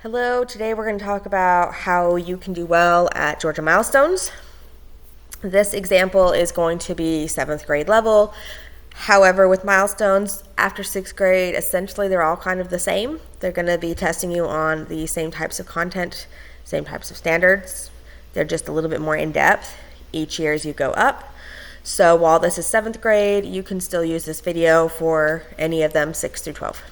Hello, today we're going to talk about how you can do well at Georgia Milestones. This example is going to be 7th grade level. However, with milestones after 6th grade, essentially they're all kind of the same. They're going to be testing you on the same types of content, same types of standards. They're just a little bit more in depth each year as you go up. So while this is 7th grade, you can still use this video for any of them 6 through 12.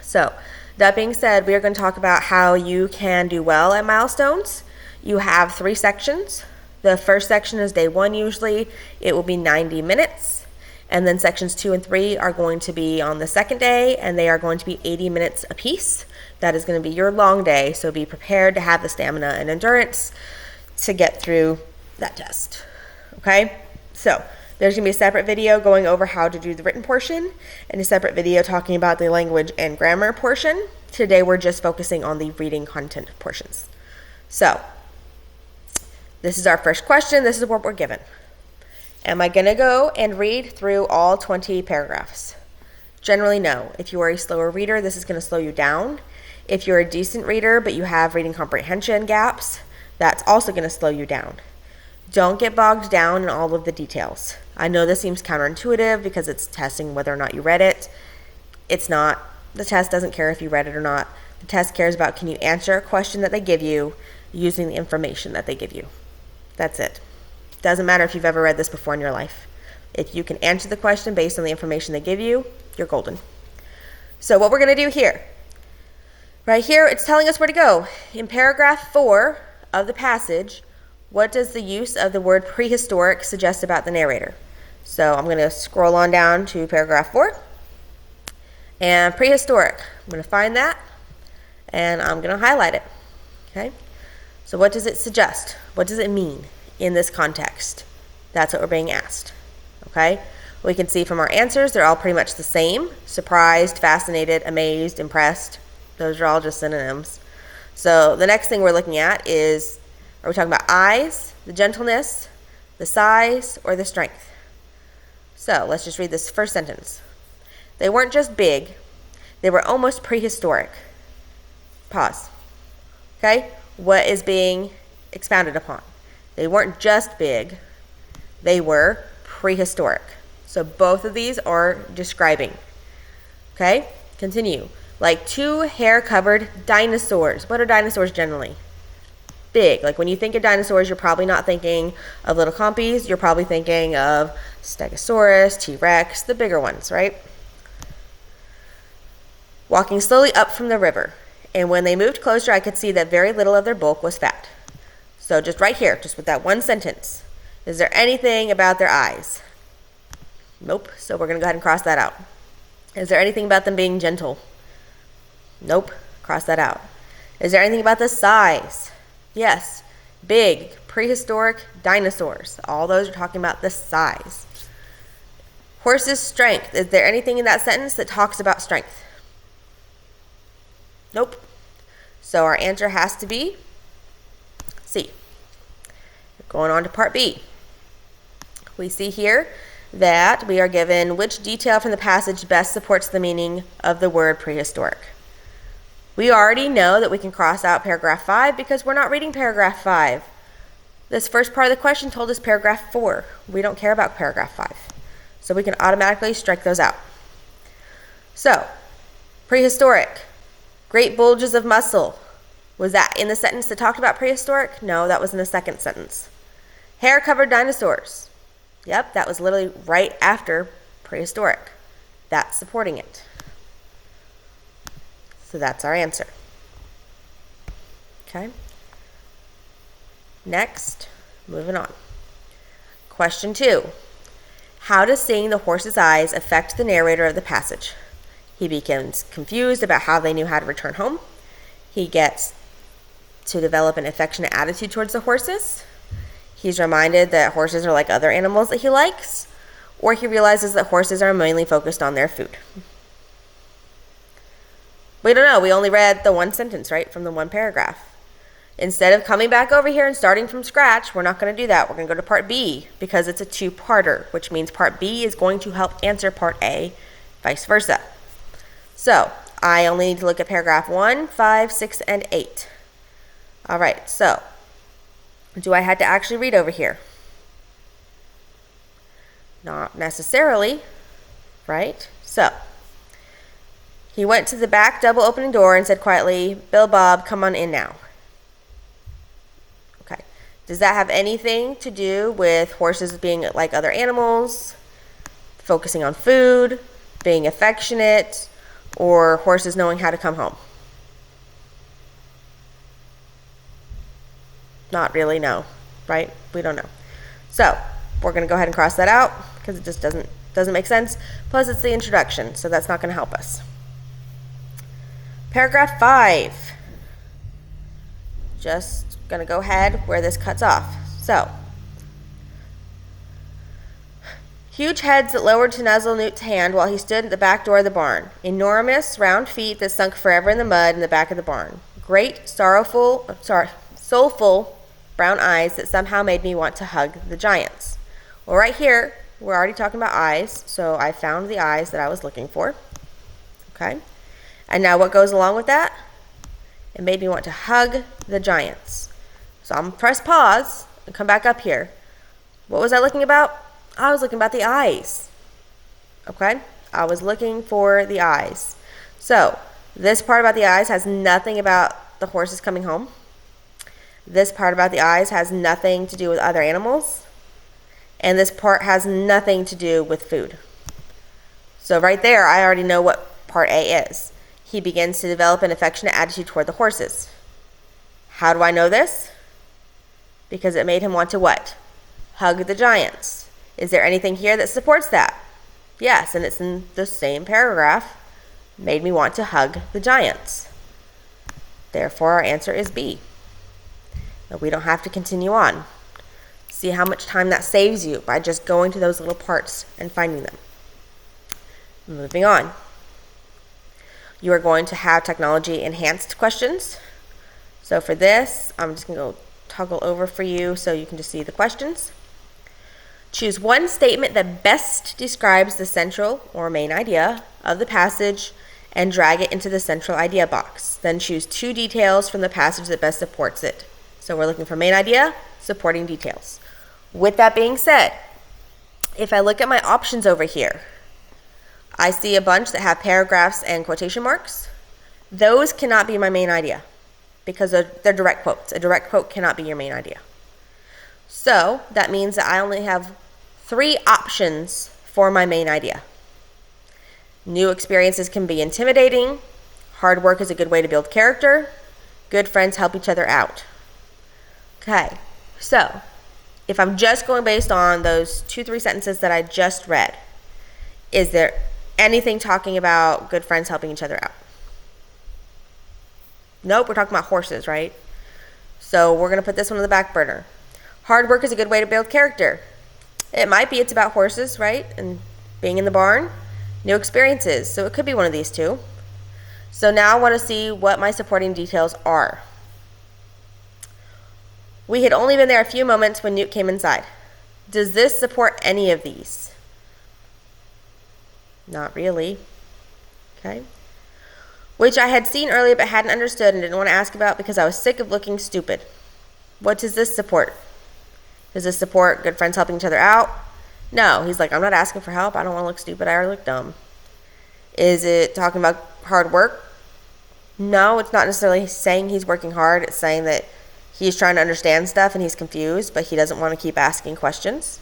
So that being said, we are going to talk about how you can do well at milestones. You have 3 sections. The first section is day 1 usually. It will be 90 minutes. And then sections 2 and 3 are going to be on the second day, and they are going to be 80 minutes apiece. That is going to be your long day, so be prepared to have the stamina and endurance to get through that test. Okay? So there's going to be a separate video going over how to do the written portion and a separate video talking about the language and grammar portion. Today we're just focusing on the reading content portions. So this is our first question. This is what we're given. Am I going to go and read through all 20 paragraphs? Generally, no. If you are a slower reader, this is going to slow you down. If you're a decent reader but you have reading comprehension gaps, that's also going to slow you down. Don't get bogged down in all of the details. I know this seems counterintuitive because it's testing whether or not you read it. It's not. The test doesn't care if you read it or not. The test cares about, can you answer a question that they give you using the information that they give you. That's it. Doesn't matter if you've ever read this before in your life. If you can answer the question based on the information they give you, you're golden. So what we're going to do here, right here, it's telling us where to go. In paragraph 4 of the passage, what does the use of the word prehistoric suggest about the narrator? So I'm going to scroll on down to paragraph 4. And prehistoric, I'm going to find that, and I'm going to highlight it. Okay? So what does it suggest? What does it mean in this context? That's what we're being asked. Okay? We can see from our answers, they're all pretty much the same. Surprised, fascinated, amazed, impressed. Those are all just synonyms. So the next thing we're looking at is, are we talking about eyes, the gentleness, the size, or the strength? So let's just read this first sentence. They weren't just big, they were almost prehistoric. Pause. Okay? What is being expounded upon? They weren't just big, they were prehistoric. So both of these are describing. Okay? Continue. Like 2 hair-covered dinosaurs. What are dinosaurs generally? Big. Like when you think of dinosaurs, you're probably not thinking of little compies. You're probably thinking of Stegosaurus, T-Rex, the bigger ones, right? Walking slowly up from the river. And when they moved closer, I could see that very little of their bulk was fat. So just right here, just with that one sentence, is there anything about their eyes? Nope. So we're going to go ahead and cross that out. Is there anything about them being gentle? Nope. Cross that out. Is there anything about the size? Yes, big, prehistoric dinosaurs. All those are talking about the size. Horse's strength. Is there anything in that sentence that talks about strength? Nope. So our answer has to be C. Going on to part B. We see here that we are given which detail from the passage best supports the meaning of the word prehistoric. We already know that we can cross out paragraph 5 because we're not reading paragraph 5. This first part of the question told us paragraph 4. We don't care about paragraph 5. So we can automatically strike those out. So, prehistoric, great bulges of muscle. Was that in the sentence that talked about prehistoric? No, that was in the second sentence. Hair-covered dinosaurs. Yep, that was literally right after prehistoric. That's supporting it. So that's our answer. Okay. Next, moving on. Question 2. How does seeing the horse's eyes affect the narrator of the passage? He becomes confused about how they knew how to return home. He gets to develop an affectionate attitude towards the horses. He's reminded that horses are like other animals that he likes. Or he realizes that horses are mainly focused on their food. We don't know. We only read the one sentence, right, from the one paragraph. Instead of coming back over here and starting from scratch, we're not going to do that. We're going to go to part B because it's a 2-parter, which means part B is going to help answer part A, vice versa. So I only need to look at paragraph 1, 5, 6, and 8. All right, so do I have to actually read over here? Not necessarily, right? So he went to the back double opening door and said quietly, "Bill Bob, come on in now." Okay. Does that have anything to do with horses being like other animals, focusing on food, being affectionate, or horses knowing how to come home? Not really, no, right? We don't know. So we're going to go ahead and cross that out because it just doesn't make sense. Plus, it's the introduction, so that's not going to help us. Paragraph 5. Just going to go ahead where this cuts off. So, huge heads that lowered to nuzzle Newt's hand while he stood at the back door of the barn. Enormous, round feet that sunk forever in the mud in the back of the barn. Great, soulful brown eyes that somehow made me want to hug the giants. Well, right here, we're already talking about eyes, so I found the eyes that I was looking for. Okay? And now what goes along with that? It made me want to hug the giants. So I'm going to press pause and come back up here. What was I looking about? I was looking about the eyes. Okay? I was looking for the eyes. So this part about the eyes has nothing about the horses coming home. This part about the eyes has nothing to do with other animals. And this part has nothing to do with food. So right there, I already know what part A is. He begins to develop an affectionate attitude toward the horses. How do I know this? Because it made him want to what? Hug the giants. Is there anything here that supports that? Yes, and it's in the same paragraph. Made me want to hug the giants. Therefore, our answer is B. But we don't have to continue on. See how much time that saves you by just going to those little parts and finding them. Moving on. You are going to have technology enhanced questions. So for this, I'm just going to go toggle over for you so you can just see the questions. Choose one statement that best describes the central or main idea of the passage and drag it into the central idea box. Then choose 2 details from the passage that best supports it. So we're looking for main idea, supporting details. With that being said, if I look at my options over here, I see a bunch that have paragraphs and quotation marks. Those cannot be my main idea because they're direct quotes. A direct quote cannot be your main idea. So that means that I only have 3 options for my main idea. New experiences can be intimidating. Hard work is a good way to build character. Good friends help each other out. Okay, so if I'm just going based on those 2-3 sentences that I just read, is there anything talking about good friends helping each other out? Nope, we're talking about horses, right? So we're going to put this one on the back burner. Hard work is a good way to build character. It might be, it's about horses, right? And being in the barn. New experiences, so it could be one of these 2. So now I want to see what my supporting details are. We had only been there a few moments when Newt came inside. Does this support any of these? Not really. Okay. Which I had seen earlier but hadn't understood and didn't want to ask about because I was sick of looking stupid. What does this support? Does this support good friends helping each other out? No. He's like, I'm not asking for help. I don't want to look stupid. I already look dumb. Is it talking about hard work? No, it's not necessarily saying he's working hard. It's saying that he's trying to understand stuff and he's confused, but he doesn't want to keep asking questions.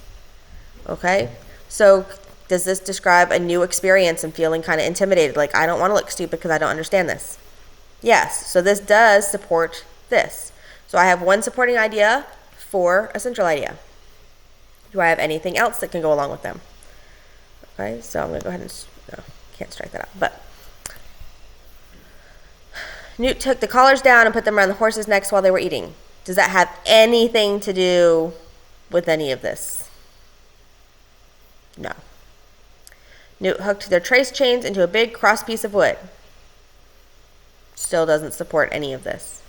Okay? So does this describe a new experience and feeling kind of intimidated? Like, I don't want to look stupid because I don't understand this. Yes, so this does support this. So I have one supporting idea for a central idea. Do I have anything else that can go along with them? Okay, so I'm going to go ahead and, no, can't strike that out. But Newt took the collars down and put them around the horses' necks while they were eating. Does that have anything to do with any of this? No. Newt hooked their trace chains into a big cross piece of wood. Still doesn't support any of this.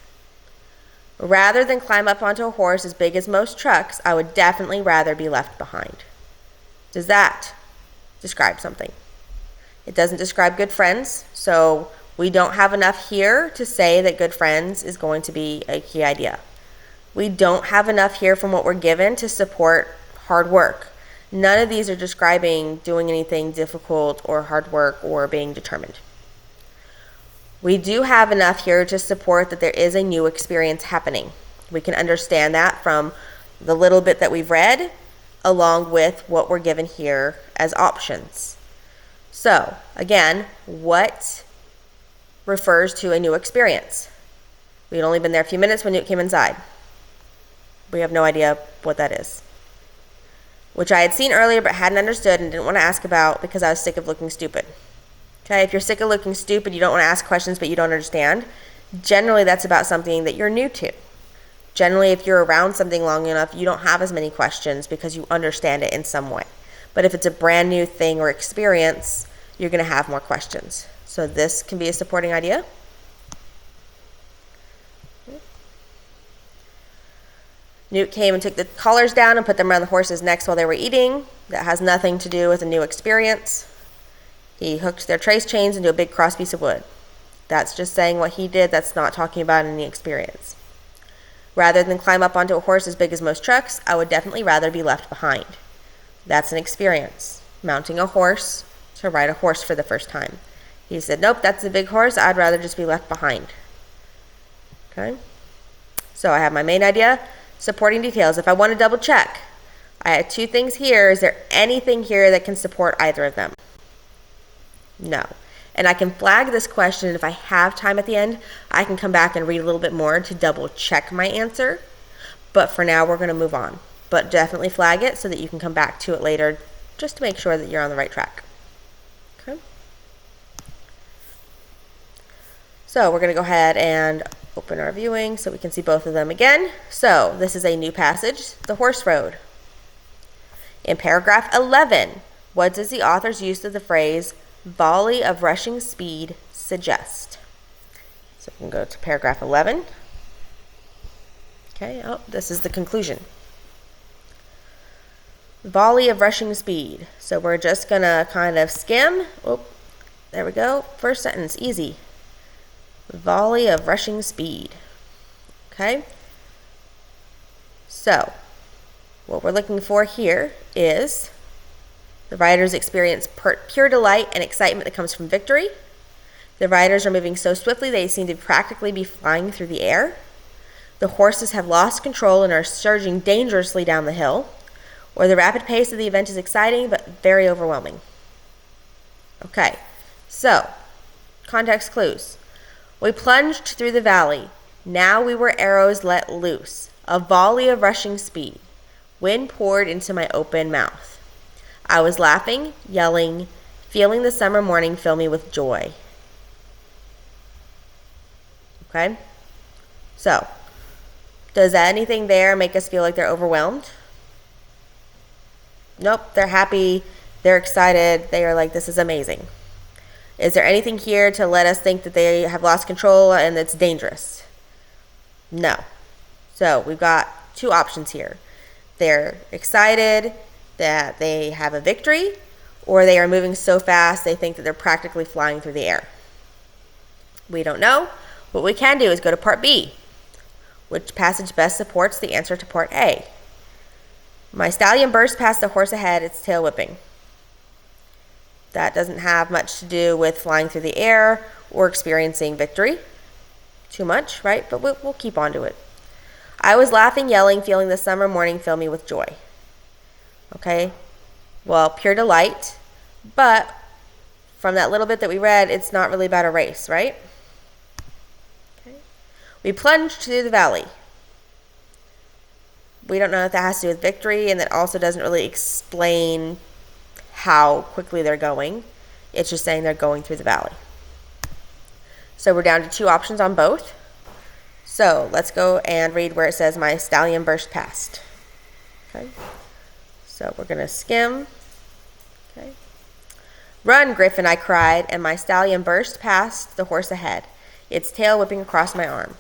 Rather than climb up onto a horse as big as most trucks, I would definitely rather be left behind. Does that describe something? It doesn't describe good friends, so We don't have enough here to say that good friends is going to be a key idea. We don't have enough here from what we're given to support hard work. None of these are describing doing anything difficult or hard work or being determined. We do have enough here to support that there is a new experience happening. We can understand that from the little bit that we've read, along with what we're given here as options. So, again, what refers to a new experience? We had only been there a few minutes when Newt came inside. We have no idea what that is, which I had seen earlier but hadn't understood and didn't want to ask about because I was sick of looking stupid. Okay, if you're sick of looking stupid, you don't want to ask questions but you don't understand, generally that's about something that you're new to. Generally, if you're around something long enough, you don't have as many questions because you understand it in some way. But if it's a brand new thing or experience, you're going to have more questions. So this can be a supporting idea. Newt came and took the collars down and put them around the horses' necks while they were eating. That has nothing to do with a new experience. He hooked their trace chains into a big cross piece of wood. That's just saying what he did. That's not talking about any experience. Rather than climb up onto a horse as big as most trucks, I would definitely rather be left behind. That's an experience. Mounting a horse to ride a horse for the first time. He said, nope, that's a big horse. I'd rather just be left behind. Okay? So I have my main idea, supporting details. If I want to double check, I had two things here. Is there anything here that can support either of them? No. And I can flag this question, and if I have time at the end, I can come back and read a little bit more to double check my answer. But for now, we're going to move on. But definitely flag it so that you can come back to it later just to make sure that you're on the right track. Okay. So we're going to go ahead and open our viewing so we can see both of them again. So this is a new passage, the horse rode. In paragraph 11, what does the author's use of the phrase volley of rushing speed suggest? So we can go to paragraph 11. Okay, this is the conclusion. Volley of rushing speed. So we're just going to kind of skim. Oh, there we go. First sentence, easy. Volley of rushing speed. Okay? So, what we're looking for here is the riders experience pure delight and excitement that comes from victory. The riders are moving so swiftly they seem to practically be flying through the air. The horses have lost control and are surging dangerously down the hill. Or the rapid pace of the event is exciting but very overwhelming. Okay, so context clues. We plunged through the valley. Now we were arrows let loose. A volley of rushing speed. Wind poured into my open mouth. I was laughing, yelling, feeling the summer morning fill me with joy. Okay? So, does anything there make us feel like they're overwhelmed? Nope, they're happy, they're excited, they are like, this is amazing. Is there anything here to let us think that they have lost control and it's dangerous? No. So we've got two options here. They're excited that they have a victory, or they are moving so fast they think that they're practically flying through the air. We don't know. What we can do is go to part B. Which passage best supports the answer to part A? My stallion burst past the horse ahead, its tail whipping. That doesn't have much to do with flying through the air or experiencing victory. Too much, right? But we'll keep on to it. I was laughing, yelling, feeling the summer morning fill me with joy. Okay, well, pure delight, but from that little bit that we read, it's not really about a race, right? Okay. We plunged through the valley. We don't know if that has to do with victory, and that also doesn't really explain how quickly they're going. It's just saying they're going through the valley. So we're down to two options on both. So let's go and read where it says, my stallion burst past. Okay. So we're going to skim. Okay. Run, Griffin, I cried, and my stallion burst past the horse ahead, its tail whipping across my arm.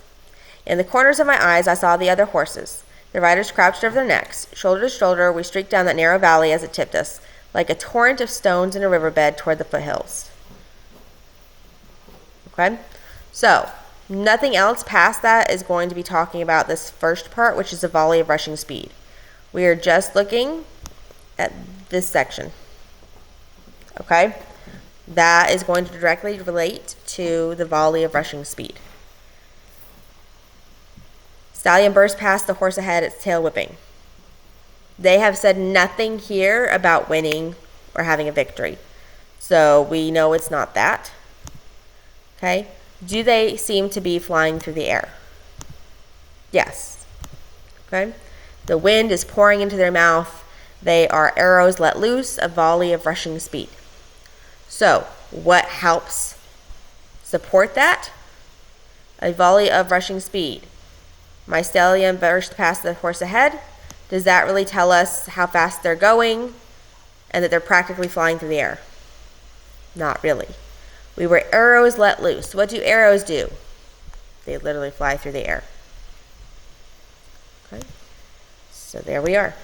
In the corners of my eyes, I saw the other horses. The riders crouched over their necks. Shoulder to shoulder, we streaked down that narrow valley as it tipped us, like a torrent of stones in a riverbed toward the foothills. Okay? So, nothing else past that is going to be talking about this first part, which is a volley of rushing speed. We are just looking at this section. Okay? That is going to directly relate to the volley of rushing speed. Stallion burst past the horse ahead, its tail whipping. They have said nothing here about winning or having a victory. So we know it's not that. Okay? Do they seem to be flying through the air? Yes. Okay? The wind is pouring into their mouth. They are arrows let loose, a volley of rushing speed. So, what helps support that? A volley of rushing speed. My stallion burst past the horse ahead. Does that really tell us how fast they're going and that they're practically flying through the air? Not really. We were arrows let loose. What do arrows do? They literally fly through the air. Okay. So there we are.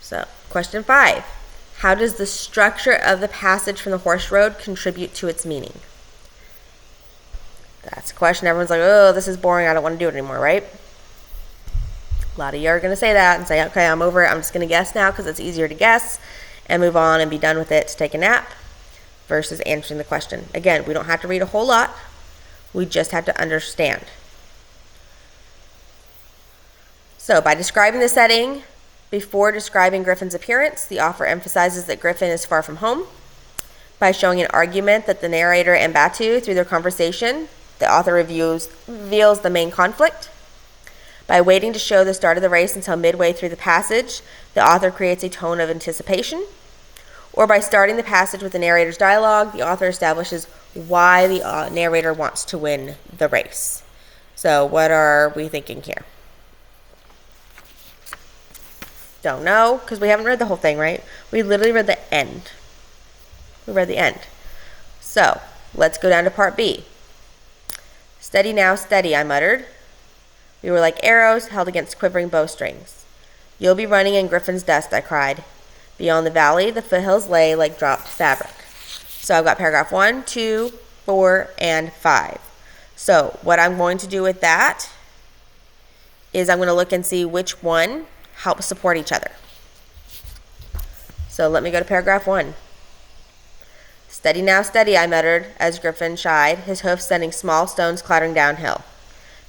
So, question 5. How does the structure of the passage from the horse road contribute to its meaning? That's a question everyone's like, oh, this is boring. I don't want to do it anymore, right? A lot of you are going to say that and say, okay, I'm over it. I'm just going to guess now because it's easier to guess and move on and be done with it to take a nap versus answering the question. Again, we don't have to read a whole lot. We just have to understand. So by describing the setting before describing Griffin's appearance, the author emphasizes that Griffin is far from home. By showing an argument that the narrator and Batu, through their conversation, the author reveals the main conflict. By waiting to show the start of the race until midway through the passage, the author creates a tone of anticipation. Or by starting the passage with the narrator's dialogue, the author establishes why the narrator wants to win the race. So what are we thinking here? Don't know, because we haven't read the whole thing, right? We literally read the end. We read the end. So let's go down to part B. Steady now, steady, I muttered. We were like arrows held against quivering bowstrings. You'll be running in Griffin's dust, I cried. Beyond the valley, the foothills lay like dropped fabric. So I've got paragraph 1, 2, 4, and 5. So what I'm going to do with that is I'm going to look and see which one helps support each other. So let me go to paragraph 1. Steady now, steady, I muttered as Griffin shied, his hoofs sending small stones clattering downhill.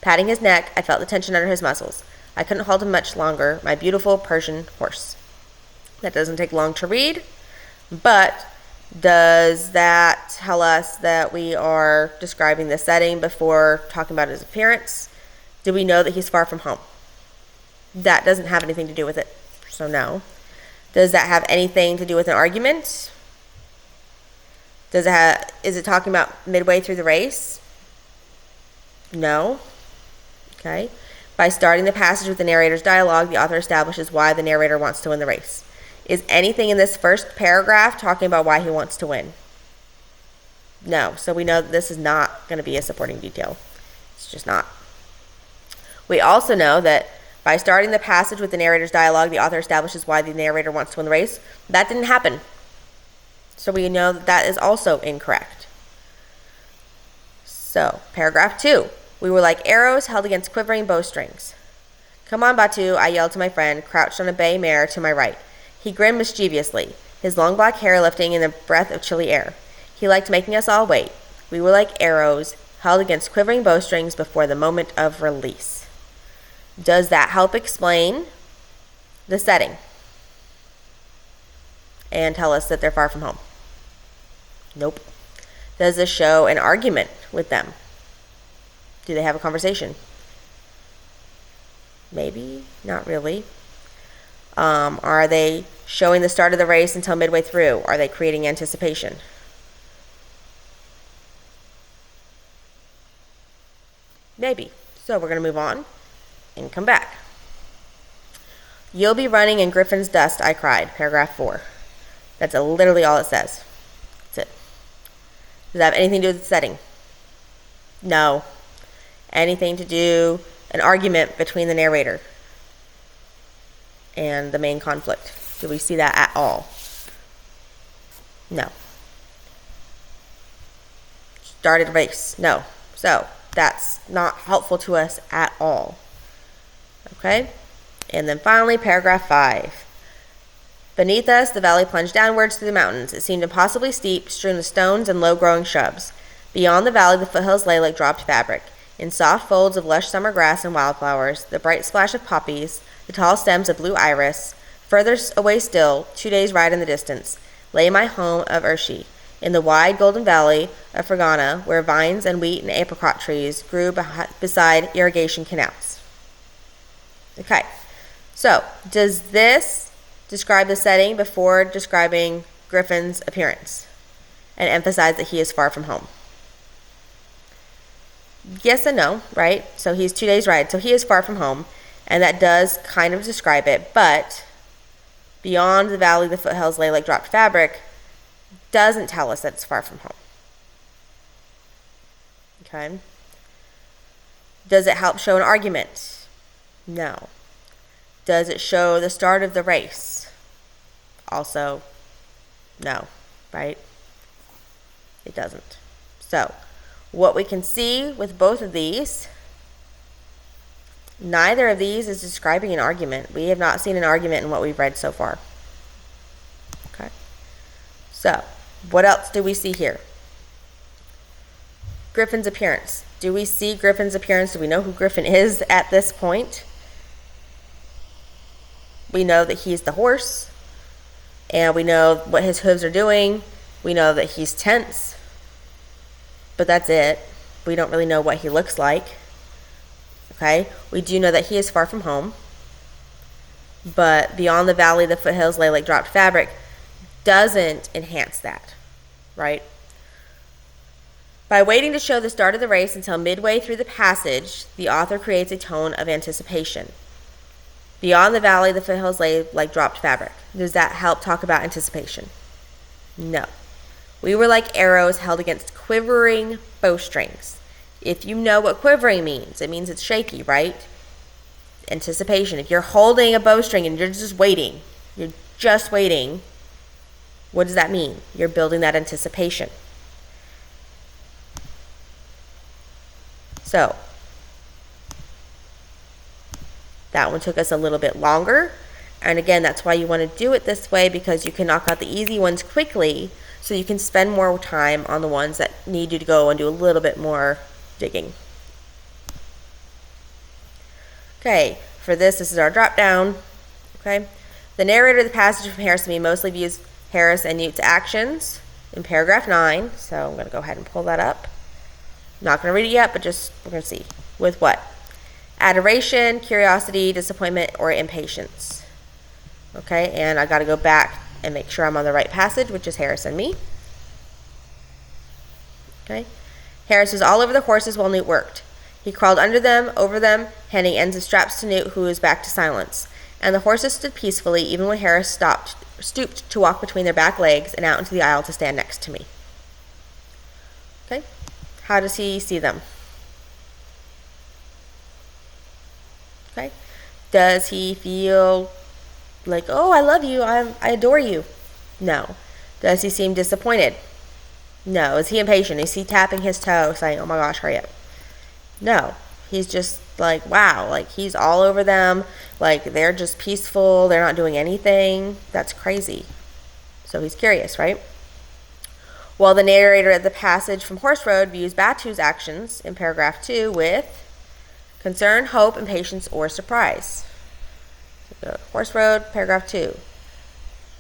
Patting his neck, I felt the tension under his muscles. I couldn't hold him much longer, my beautiful Persian horse. That doesn't take long to read, but does that tell us that we are describing the setting before talking about his appearance? Do we know that he's far from home? That doesn't have anything to do with it, so no. Does that have anything to do with an argument? Is it talking about midway through the race? No. Okay. By starting the passage with the narrator's dialogue, the author establishes why the narrator wants to win the race. Is anything in this first paragraph talking about why he wants to win? No. So we know that this is not going to be a supporting detail. It's just not. We also know that by starting the passage with the narrator's dialogue, the author establishes why the narrator wants to win the race. That didn't happen. So we know that that is also incorrect. So, paragraph 2. We were like arrows held against quivering bowstrings. Come on, Batu, I yelled to my friend, crouched on a bay mare to my right. He grinned mischievously, his long black hair lifting in a breath of chilly air. He liked making us all wait. We were like arrows held against quivering bowstrings before the moment of release. Does that help explain the setting and tell us that they're far from home? Nope. Does this show an argument with them? Do they have a conversation? Maybe, not really. Are they showing the start of the race until midway through? Are they creating anticipation? Maybe. So we're going to move on and come back. You'll be running in Griffin's dust, I cried. Paragraph 4. That's literally all it says. That's it. Does that have anything to do with the setting? No. Anything to do, an argument between the narrator and the main conflict? Do we see that at all? No. started a race. No. So that's not helpful to us at all. Okay? And then finally, paragraph 5. Beneath us, the valley plunged downwards through the mountains. It seemed impossibly steep, strewn with stones and low-growing shrubs. Beyond the valley, the foothills lay like dropped fabric, in soft folds of lush summer grass and wildflowers, the bright splash of poppies, the tall stems of blue iris. Further away still, 2 days' ride in the distance, lay my home of Urshi, in the wide golden valley of Fergana, where vines and wheat and apricot trees grew beside irrigation canals. Okay, so does this describe the setting before describing Griffin's appearance and emphasize that he is far from home? Yes and no, right? So he's 2 days' ride, so he is far from home, and that does kind of describe it, but beyond the valley, the foothills lay like dropped fabric doesn't tell us that it's far from home. Okay? Does it help show an argument? No. Does it show the start of the race? Also, no, right? It doesn't. So, what we can see with both of these, neither of these is describing an argument. We have not seen an argument in what we've read so far. Okay. So, what else do we see here? Griffin's appearance. Do we see Griffin's appearance? Do we know who Griffin is at this point? We know that he's the horse, and we know what his hooves are doing. We know that he's tense. But that's it. We don't really know what he looks like. Okay? We do know that he is far from home. But beyond the valley, the foothills lay like dropped fabric doesn't enhance that. Right? By waiting to show the start of the race until midway through the passage, the author creates a tone of anticipation. Beyond the valley, the foothills lay like dropped fabric. Does that help talk about anticipation? No. We were like arrows held against quivering bowstrings. If you know what quivering means, it means it's shaky, right? Anticipation. If you're holding a bowstring and you're just waiting, what does that mean? You're building that anticipation. So, that one took us a little bit longer. And again, that's why you want to do it this way, because you can knock out the easy ones quickly, so you can spend more time on the ones that need you to go and do a little bit more digging. Okay, for this is our drop down. Okay, the narrator of the passage from Harris to me mostly views Harris and Newt's actions in paragraph 9. So I'm going to go ahead and pull that up. I'm not going to read it yet, but just we're going to see. With what? Adoration, curiosity, disappointment, or impatience. Okay, and I got to go back and make sure I'm on the right passage, which is Harris and me. Okay. Harris was all over the horses while Newt worked. He crawled under them, over them, handing ends of straps to Newt, who was back to silence. And the horses stood peacefully, even when Harris stooped to walk between their back legs and out into the aisle to stand next to me. Okay. How does he see them? Okay. Does he feel like, oh, I love you, I adore you? No. Does he seem disappointed? No. Is he impatient? Is he tapping his toe saying, oh my gosh, hurry up? No. He's just like, wow, like he's all over them, like they're just peaceful, they're not doing anything. That's crazy. So he's curious, right? While the narrator of the passage from Horse Road views Batu's actions in paragraph 2 with concern, hope, impatience, or surprise. Horse Road, paragraph 2.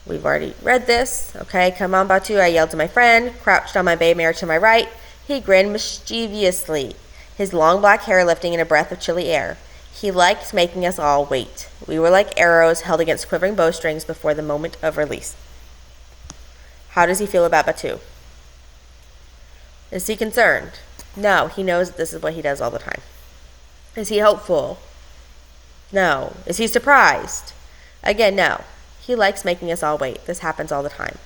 We've already read this. Okay, come on, Batu, I yelled to my friend, crouched on my bay mare to my right. He grinned mischievously, his long black hair lifting in a breath of chilly air. He liked making us all wait. We were like arrows held against quivering bowstrings before the moment of release. How does he feel about Batu? Is he concerned? No, he knows that this is what he does all the time. Is he hopeful? No. Is he surprised? Again, no. He likes making us all wait. This happens all the time.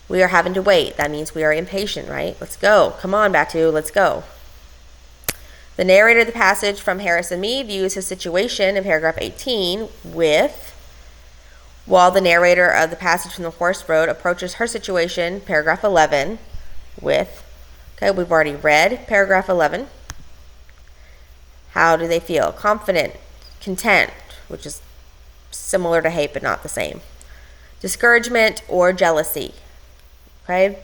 We are having to wait. That means we are impatient, right? Let's go. Come on, Batu, let's go. The narrator of the passage from Harris and me views his situation in paragraph 18 with, while the narrator of the passage from the Horse Road approaches her situation, paragraph 11, with, Okay, we've already read paragraph 11. How do they feel? Confident, content, which is similar to hate but not the same. Discouragement or jealousy. Okay,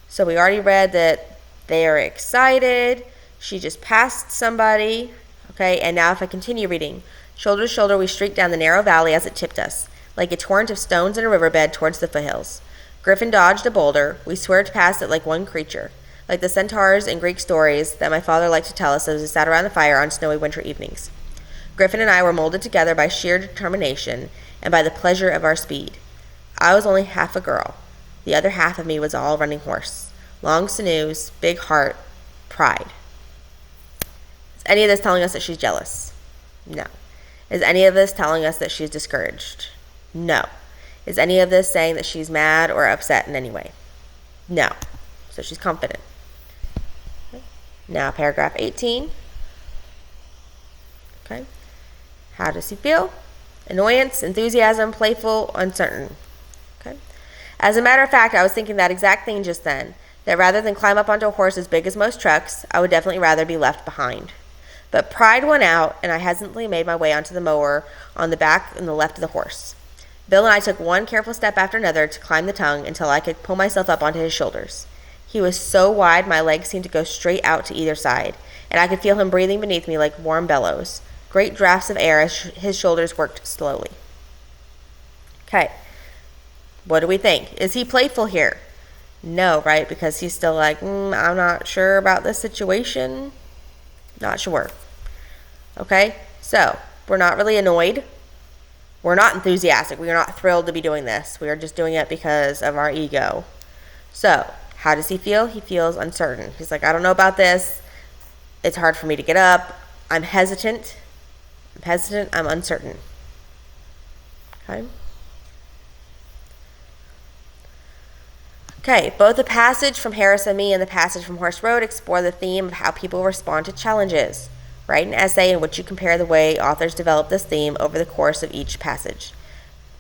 so we already read that they are excited. She just passed somebody. Okay, and now if I continue reading, shoulder to shoulder we streaked down the narrow valley as it tipped us, like a torrent of stones in a riverbed towards the foothills. Griffin dodged a boulder. We swerved past it like one creature, like the centaurs in Greek stories that my father liked to tell us as we sat around the fire on snowy winter evenings. Griffin and I were molded together by sheer determination and by the pleasure of our speed. I was only half a girl. The other half of me was all running horse. Long sinews, big heart, pride. Is any of this telling us that she's jealous? No. Is any of this telling us that she's discouraged? No. Is any of this saying that she's mad or upset in any way? No. So she's confident. Okay. Now paragraph 18. Okay. How does he feel? Annoyance, enthusiasm, playful, uncertain. Okay. As a matter of fact, I was thinking that exact thing just then, that rather than climb up onto a horse as big as most trucks, I would definitely rather be left behind. But pride won out, and I hesitantly made my way onto the mower on the back and the left of the horse. Bill and I took one careful step after another to climb the tongue until I could pull myself up onto his shoulders. He was so wide my legs seemed to go straight out to either side, and I could feel him breathing beneath me like warm bellows. Great drafts of air as his shoulders worked slowly. Okay, what do we think? Is he playful here? No, right? Because he's still like, I'm not sure about this situation. Not sure. Okay, so we're not really annoyed. We're not enthusiastic. We are not thrilled to be doing this. We are just doing it because of our ego. So how does he feel? He feels uncertain. He's like, I don't know about this. It's hard for me to get up. I'm hesitant. I'm uncertain. Okay. Okay, both the passage from Harris and Me and the passage from Horse Road explore the theme of how people respond to challenges. Write an essay in which you compare the way authors develop this theme over the course of each passage.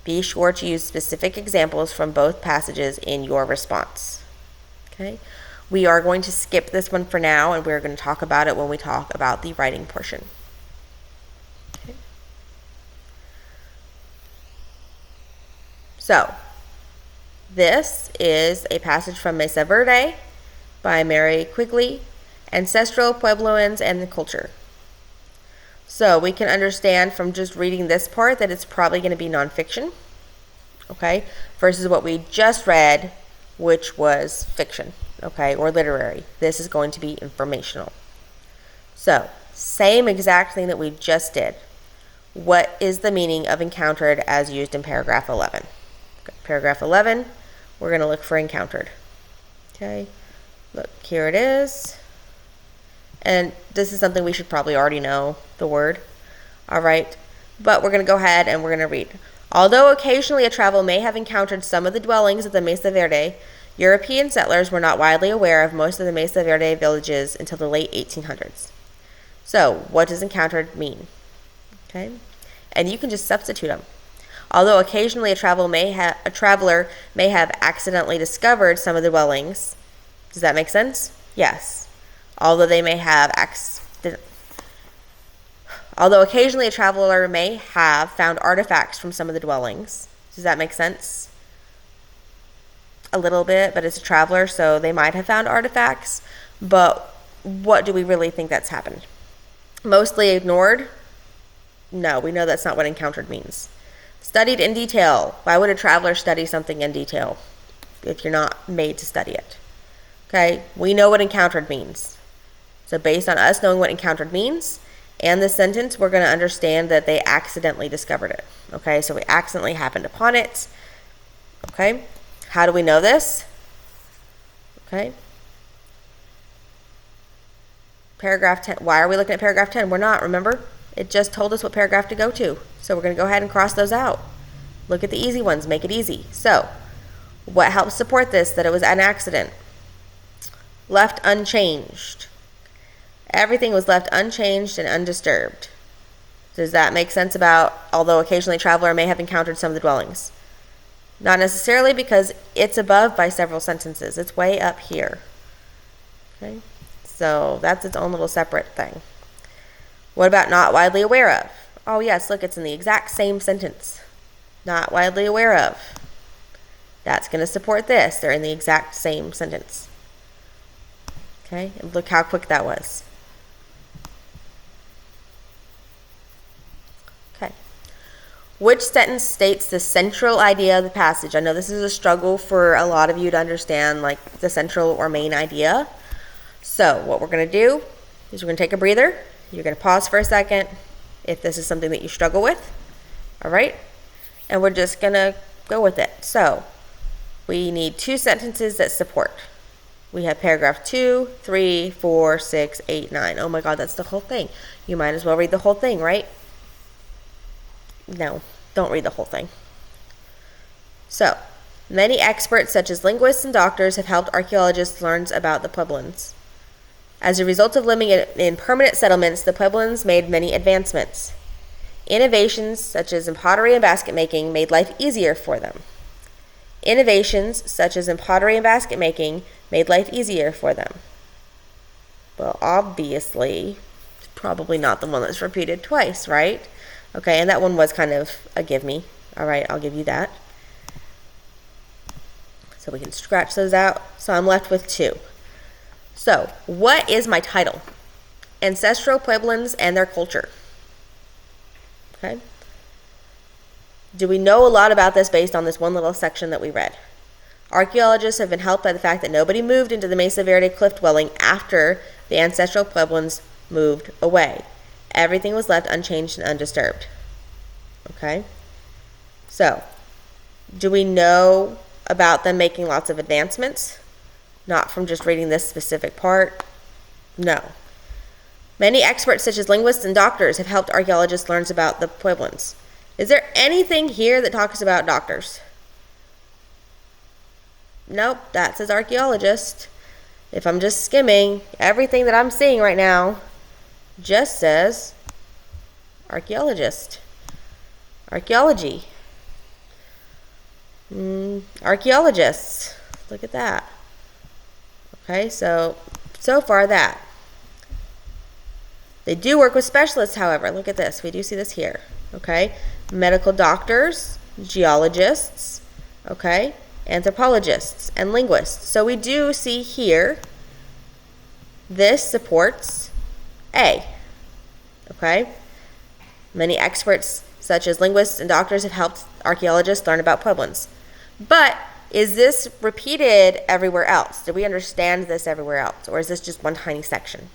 Be sure to use specific examples from both passages in your response. Okay, we are going to skip this one for now, and we're going to talk about it when we talk about the writing portion. Okay. So, this is a passage from Mesa Verde by Mary Quigley, Ancestral Puebloans and the Culture. So we can understand from just reading this part that it's probably going to be nonfiction, okay, versus what we just read, which was fiction, okay, or literary. This is going to be informational. So, same exact thing that we just did. What is the meaning of encountered as used in paragraph 11? Okay, paragraph 11, we're going to look for encountered. Okay, look, here it is. And this is something we should probably already know, the word. All right, but we're going to go ahead and we're going to read. Although occasionally a traveler may have encountered some of the dwellings of the Mesa Verde, European settlers were not widely aware of most of the Mesa Verde villages until the late 1800s. So, what does encountered mean? Okay, and you can just substitute them. Although occasionally a traveler may have accidentally discovered some of the dwellings. Does that make sense? Yes. Although occasionally a traveler may have found artifacts from some of the dwellings. Does that make sense? A little bit, but it's a traveler, so they might have found artifacts. But what do we really think that's happened? Mostly ignored? No, we know that's not what encountered means. Studied in detail. Why would a traveler study something in detail if you're not made to study it? Okay, we know what encountered means. So based on us knowing what encountered means and the sentence, we're going to understand that they accidentally discovered it. Okay, so we accidentally happened upon it. Okay, how do we know this? Okay. Paragraph 10. Why are we looking at paragraph 10? We're not, remember? It just told us what paragraph to go to. So we're going to go ahead and cross those out. Look at the easy ones, make it easy. So, what helps support this, that it was an accident? Left unchanged. Everything was left unchanged and undisturbed. Does that make sense about, although occasionally a traveler may have encountered some of the dwellings? Not necessarily, because it's above by several sentences. It's way up here. Okay, so that's its own little separate thing. What about not widely aware of? Oh yes, look, it's in the exact same sentence. Not widely aware of. That's going to support this. They're in the exact same sentence. Okay, and look how quick that was. Okay. Which sentence states the central idea of the passage? I know this is a struggle for a lot of you to understand, like the central or main idea. So what we're going to do is we're going to take a breather. You're going to pause for a second if this is something that you struggle with. All right? And we're just going to go with it. So we need 2 sentences that support. We have paragraph 2, 3, 4, 6, 8, 9. Oh my God, that's the whole thing. You might as well read the whole thing, right? No, don't read the whole thing. So, many experts such as linguists and doctors have helped archaeologists learn about the Puebloans. As a result of living in permanent settlements, the Puebloans made many advancements. Innovations such as in pottery and basket making made life easier for them. Innovations such as in pottery and basket making made life easier for them. Well, obviously, it's probably not the one that's repeated twice, right? Okay, and that one was kind of a give me. All right, I'll give you that. So we can scratch those out. So I'm left with 2. So, what is my title? Ancestral Pueblans and Their Culture. Okay. Do we know a lot about this based on this one little section that we read? Archaeologists have been helped by the fact that nobody moved into the Mesa Verde cliff dwelling after the ancestral Pueblans moved away. Everything was left unchanged and undisturbed. Okay. So, do we know about them making lots of advancements? Not from just reading this specific part. No. Many experts such as linguists and doctors have helped archaeologists learn about the Pueblans. Is there anything here that talks about doctors? Nope, that says archaeologist. If I'm just skimming, everything that I'm seeing right now just says archaeologist. Archaeology. Archaeologists. Look at that. Okay, so far that. They do work with specialists, however. Look at this. We do see this here. Okay, medical doctors, geologists, okay, anthropologists, and linguists. So we do see here this supports A. Okay, many experts such as linguists and doctors have helped archaeologists learn about Puebloans. But is this repeated everywhere else? Do we understand this everywhere else? Or is this just one tiny section?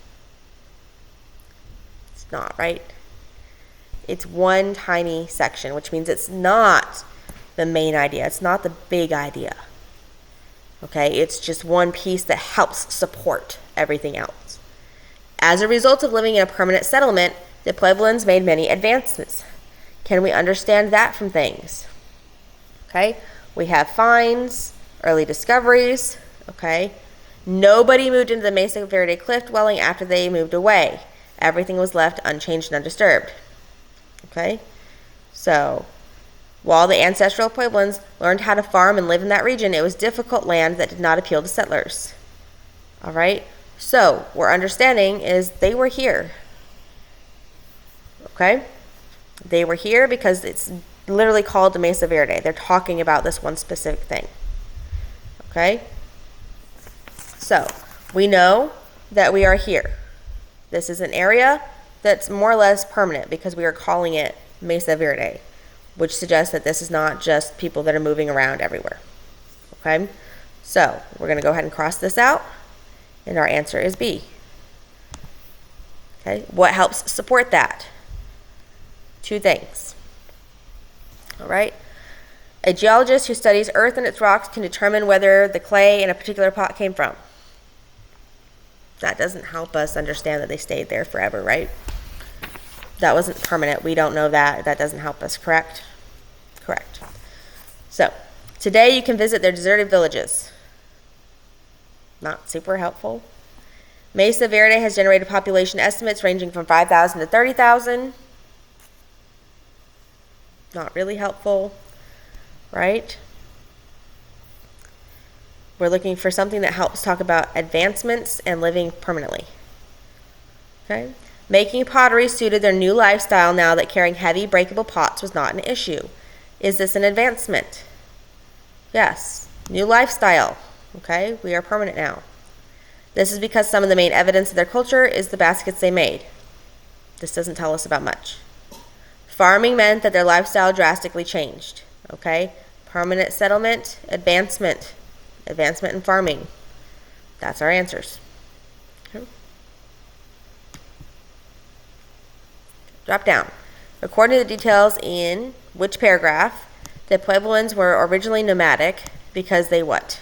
It's not, right? It's one tiny section, which means it's not the main idea. It's not the big idea. Okay? It's just one piece that helps support everything else. As a result of living in a permanent settlement, the Puebloans made many advancements. Can we understand that from things? Okay? We have finds, early discoveries, okay? Nobody moved into the Mesa Verde cliff dwelling after they moved away. Everything was left unchanged and undisturbed, okay? So, while the ancestral Puebloans learned how to farm and live in that region, it was difficult land that did not appeal to settlers, all right? So, what we're understanding is they were here, okay? They were here because it's literally called the Mesa Verde. They're talking about this one specific thing. Okay? So, we know that we are here. This is an area that's more or less permanent because we are calling it Mesa Verde, which suggests that this is not just people that are moving around everywhere. Okay? So, we're going to go ahead and cross this out, and our answer is B. Okay? What helps support that? 2 things. All right. A geologist who studies earth and its rocks can determine whether the clay in a particular pot came from. That doesn't help us understand that they stayed there forever, right? That wasn't permanent. We don't know that. That doesn't help us, correct? Correct. So, today you can visit their deserted villages. Not super helpful. Mesa Verde has generated population estimates ranging from 5,000 to 30,000. Not really helpful, right? We're looking for something that helps talk about advancements and living permanently. Okay? Making pottery suited their new lifestyle now that carrying heavy breakable pots was not an issue. Is this an advancement? Yes. New lifestyle. Okay? We are permanent now. This is because some of the main evidence of their culture is the baskets they made. This doesn't tell us about much. Farming meant that their lifestyle drastically changed. Okay? Permanent settlement, advancement. Advancement in farming. That's our answers. Okay. Drop down. According to the details in which paragraph, the Puebloans were originally nomadic because they what?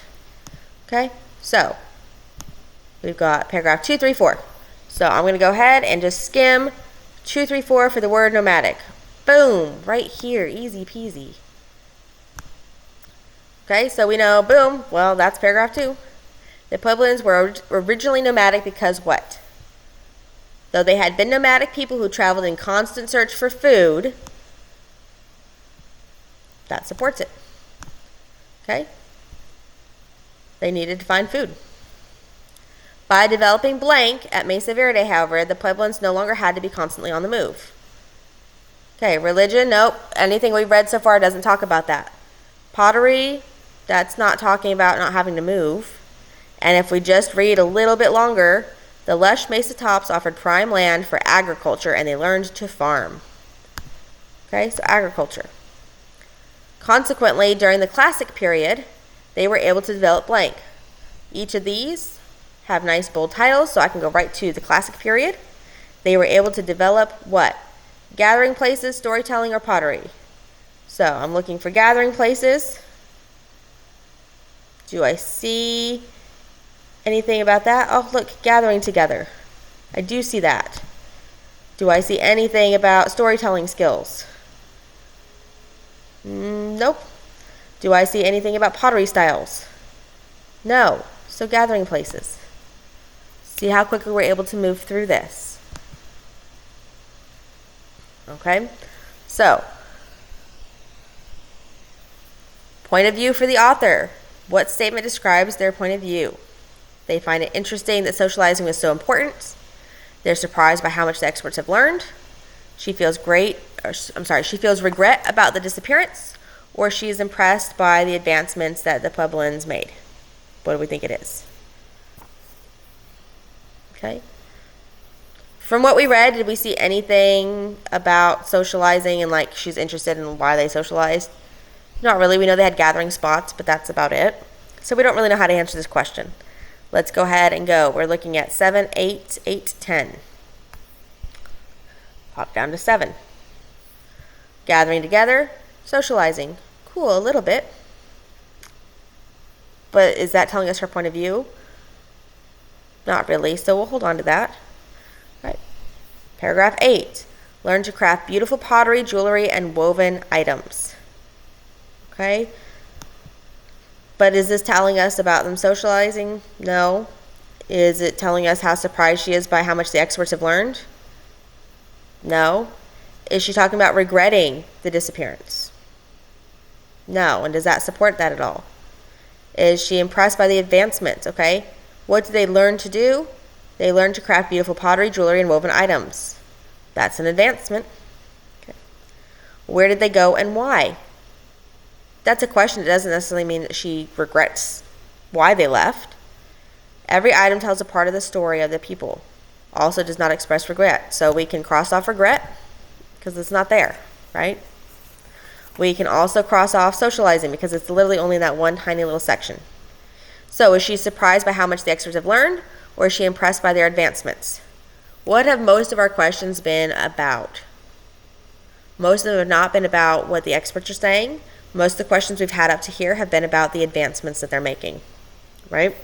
Okay? So, we've got paragraph 2, 3, 4. So I'm going to go ahead and just skim 2, 3, 4 for the word nomadic. Boom, right here, easy peasy. Okay, so we know, boom, well, that's paragraph 2. The Puebloans were originally nomadic because what? Though they had been nomadic people who traveled in constant search for food, that supports it. Okay? They needed to find food. By developing blank at Mesa Verde, however, the Puebloans no longer had to be constantly on the move. Okay, religion, nope. Anything we've read so far doesn't talk about that. Pottery, that's not talking about not having to move. And if we just read a little bit longer, the lush mesa tops offered prime land for agriculture, and they learned to farm. Okay, so agriculture. Consequently, during the classic period, they were able to develop blank. Each of these have nice bold titles, so I can go right to the classic period. They were able to develop what? Gathering places, storytelling, or pottery. So I'm looking for gathering places. Do I see anything about that? Oh, look, gathering together. I do see that. Do I see anything about storytelling skills? Nope. Do I see anything about pottery styles? No. So gathering places. See how quickly we're able to move through this. Okay? So, point of view for the author. What statement describes their point of view? They find it interesting that socializing was so important. They're surprised by how much the experts have learned. She feels she feels regret about the disappearance, or she is impressed by the advancements that the Puebloans made. What do we think it is? Okay. From what we read, did we see anything about socializing and like she's interested in why they socialized? Not really. We know they had gathering spots, but that's about it. So we don't really know how to answer this question. Let's go ahead and go. We're looking at 7, 8, 8, 10. Pop down to 7. Gathering together, socializing. Cool, a little bit. But is that telling us her point of view? Not really, so we'll hold on to that. All right. Paragraph 8. Learn to craft beautiful pottery, jewelry, and woven items. Okay. But is this telling us about them socializing? No. Is it telling us how surprised she is by how much the experts have learned? No. Is she talking about regretting the disappearance? No. And does that support that at all? Is she impressed by the advancements? Okay. What did they learn to do? They learned to craft beautiful pottery, jewelry, and woven items. That's an advancement. Okay. Where did they go and why? That's a question. It doesn't necessarily mean that she regrets why they left. Every item tells a part of the story of the people. Also does not express regret. So we can cross off regret because it's not there, right? We can also cross off socializing because it's literally only in that one tiny little section. So is she surprised by how much the experts have learned, or is she impressed by their advancements? What have most of our questions been about? Most of them have not been about what the experts are saying. Most of the questions we've had up to here have been about the advancements that they're making, right?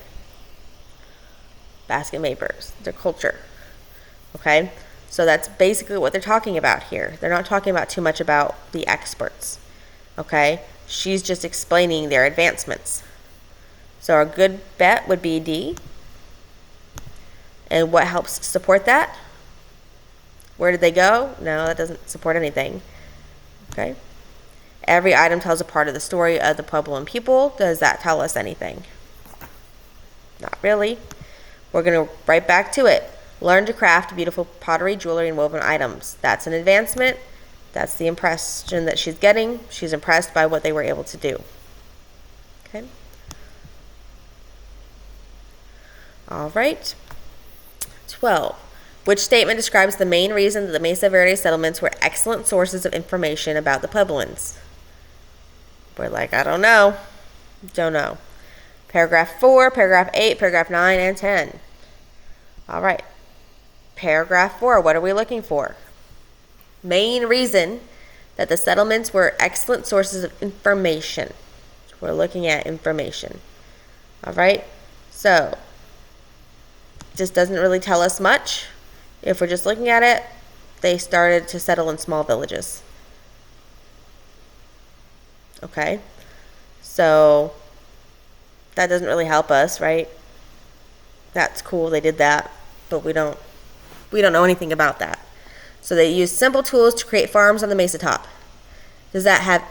Basket makers, their culture, okay? So that's basically what they're talking about here. They're not talking about too much about the experts, okay? She's just explaining their advancements. So our good bet would be D. And what helps support that? Where did they go? No, that doesn't support anything, okay? Every item tells a part of the story of the Puebloan people. Does that tell us anything? Not really. We're going to right back to it. Learn to craft beautiful pottery, jewelry, and woven items. That's an advancement. That's the impression that she's getting. She's impressed by what they were able to do. Okay. All right. 12. Which statement describes the main reason that the Mesa Verde settlements were excellent sources of information about the Puebloans? We're like, I don't know. Don't know. Paragraph 4, paragraph 8, paragraph 9, and 10. All right. Paragraph 4, what are we looking for? Main reason that the settlements were excellent sources of information. We're looking at information. All right. So, just doesn't really tell us much. If we're just looking at it, they started to settle in small villages. Okay. So, that doesn't really help us, right? That's cool, they did that, but we don't know anything about that. So they used simple tools to create farms on the mesa top. Does that have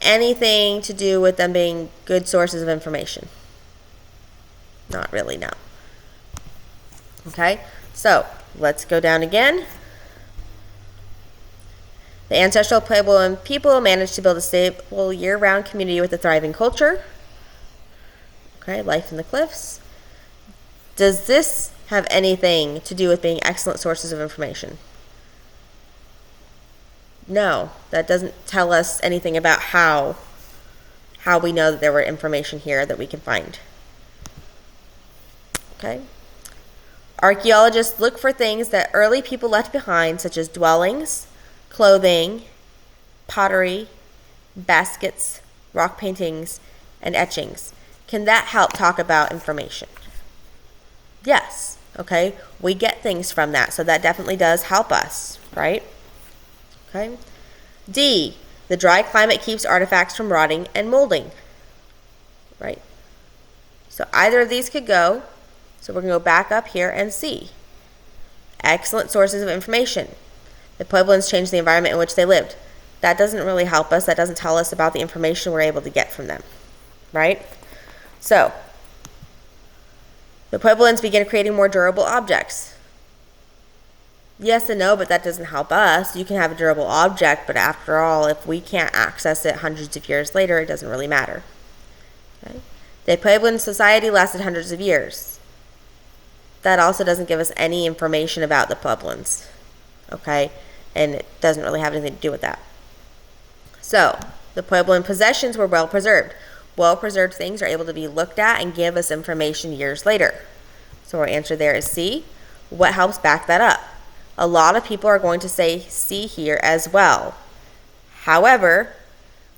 anything to do with them being good sources of information? Not really, no. Okay, so let's go down again. The ancestral Puebloan people managed to build a stable year-round community with a thriving culture. Okay, life in the cliffs. Does this have anything to do with being excellent sources of information? No, that doesn't tell us anything about how we know that there were information here that we can find. Okay. Archaeologists look for things that early people left behind, such as dwellings, clothing, pottery, baskets, rock paintings, and etchings. Can that help talk about information? Yes. Okay. We get things from that, so that definitely does help us, right? Okay. D, the dry climate keeps artifacts from rotting and molding. Right? So either of these could go. So we're going to go back up here and see. Excellent sources of information. The Puebloans changed the environment in which they lived. That doesn't really help us. That doesn't tell us about the information we're able to get from them. Right? So, the Puebloans began creating more durable objects. Yes and no, but that doesn't help us. You can have a durable object, but after all, if we can't access it hundreds of years later, it doesn't really matter. Okay? The Puebloan society lasted hundreds of years. That also doesn't give us any information about the Puebloans. Okay? And it doesn't really have anything to do with that. So, the Puebloan possessions were well preserved. Well-preserved things are able to be looked at and give us information years later. So our answer there is C. What helps back that up? A lot of people are going to say C here as well. However,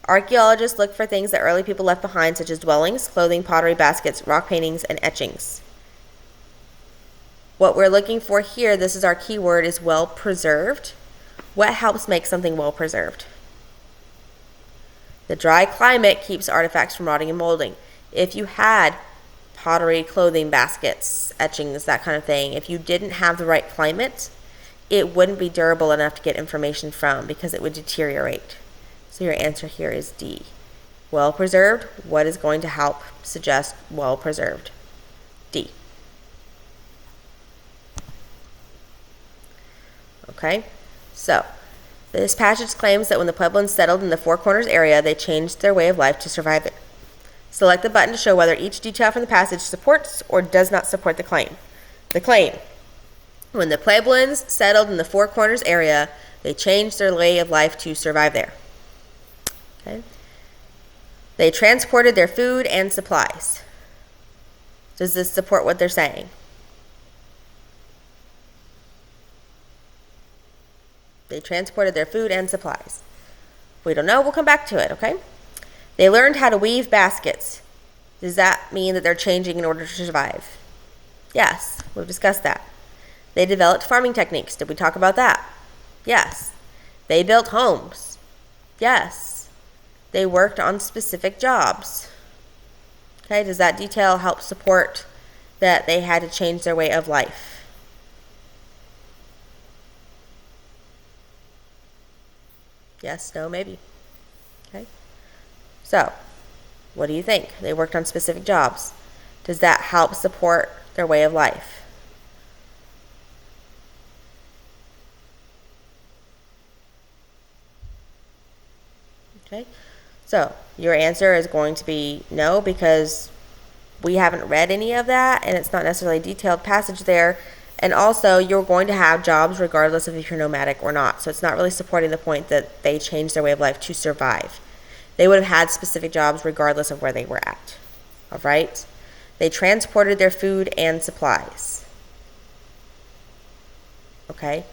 archaeologists look for things that early people left behind, such as dwellings, clothing, pottery, baskets, rock paintings, and etchings. What we're looking for here, this is our key word, is well-preserved. What helps make something well-preserved? The dry climate keeps artifacts from rotting and molding. If you had pottery, clothing, baskets, etchings, that kind of thing, if you didn't have the right climate, it wouldn't be durable enough to get information from because it would deteriorate. So your answer here is D. Well-preserved, what is going to help suggest well-preserved? D. Okay, so this passage claims that when the Puebloans settled in the Four Corners area, they changed their way of life to survive it. Select the button to show whether each detail from the passage supports or does not support the claim. The claim. When the Puebloans settled in the Four Corners area, they changed their way of life to survive there. Okay. They transported their food and supplies. Does this support what they're saying? They transported their food and supplies. If we don't know, we'll come back to it, okay? They learned how to weave baskets. Does that mean that they're changing in order to survive? Yes, we've discussed that. They developed farming techniques. Did we talk about that? Yes. They built homes. Yes. They worked on specific jobs. Okay, does that detail help support that they had to change their way of life? Yes, no, maybe. Okay. So, what do you think? They worked on specific jobs. Does that help support their way of life? Okay, so your answer is going to be no, because we haven't read any of that and it's not necessarily a detailed passage there. And also, you're going to have jobs regardless of if you're nomadic or not. So it's not really supporting the point that they changed their way of life to survive. They would have had specific jobs regardless of where they were at. All right? They transported their food and supplies. Okay?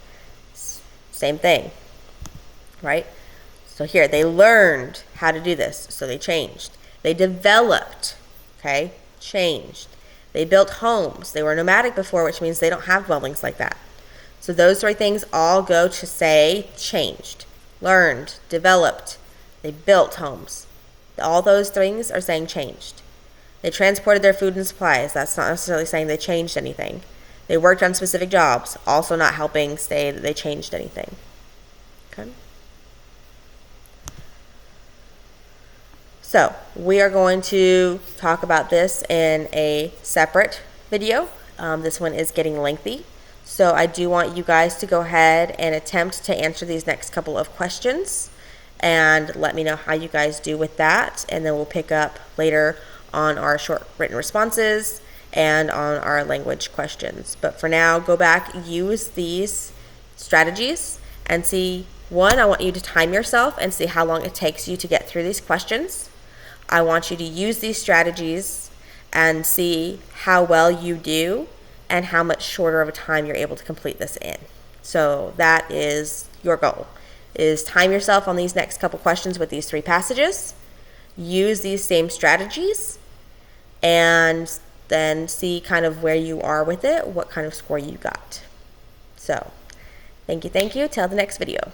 Same thing. Right? So here, they learned how to do this, so they changed. They developed, okay? Changed. They built homes. They were nomadic before, which means they don't have dwellings like that. So those three things all go to say changed, learned, developed. They built homes. All those things are saying changed. They transported their food and supplies. That's not necessarily saying they changed anything. They worked on specific jobs, also not helping say that they changed anything. Okay? So we are going to talk about this in a separate video. This one is getting lengthy. So I do want you guys to go ahead and attempt to answer these next couple of questions and let me know how you guys do with that. And then we'll pick up later on our short written responses and on our language questions. But for now, go back, use these strategies and see. One, I want you to time yourself and see how long it takes you to get through these questions. I want you to use these strategies and see how well you do and how much shorter of a time you're able to complete this in. So that is your goal, is time yourself on these next couple questions with these three passages, use these same strategies, and then see kind of where you are with it, what kind of score you got. So thank you. Till the next video.